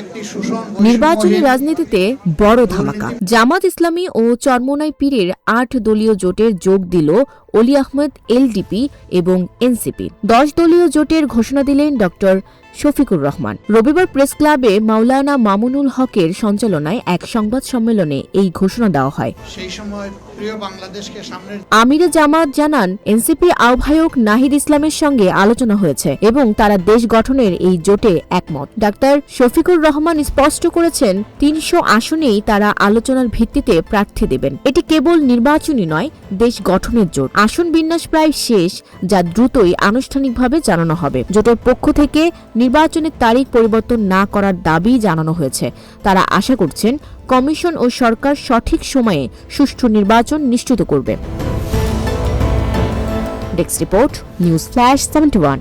একটি শোষণ নির্বাচনী রাজনীতিতে বড় ধামাকা। জামাত ইসলামী ও চরমোনাই পীরের 8 দলীয় জোটের যোগ দিল অলি আহমেদ এলডিপি এবং এনসিপি। 10 দলীয় জোটের ঘোষণা দিলেন ড শফিকুর রহমান। রবিবার প্রেস ক্লাবে মাওলানা মামুনুল হকের সঞ্চালনায় এক সংবাদ সম্মেলনে এই ঘোষণা দেওয়া হয়। সেই সময় প্রিয় বাংলাদেশকে সামনে আমিরে জামাত জানান, এনসিপি আহ্বায়ক নাহিদ ইসলামের সঙ্গে আলোচনা হয়েছে এবং তারা দেশ গঠনের এই জোটে একমত। ডাক্তার শফিকুর রহমান স্পষ্ট করেছেন, 300 আসনেই তারা আলোচনার ভিত্তিতে প্রার্থী দেবেন। এটি কেবল নির্বাচনী নয়, দেশ গঠনের জোট। আসন বিন্যাস প্রায় শেষ, যা দ্রুতই আনুষ্ঠানিকভাবে জানানো হবে। জোটের পক্ষ থেকে নির্বাচনের তারিখ পরিবর্তন না করার দাবি জানানো হয়েছে। তারা আশা করছেন কমিশন ও সরকার সঠিক সময়ে সুষ্ঠু নির্বাচন নিশ্চিত করবে। Desk report, news flash 71।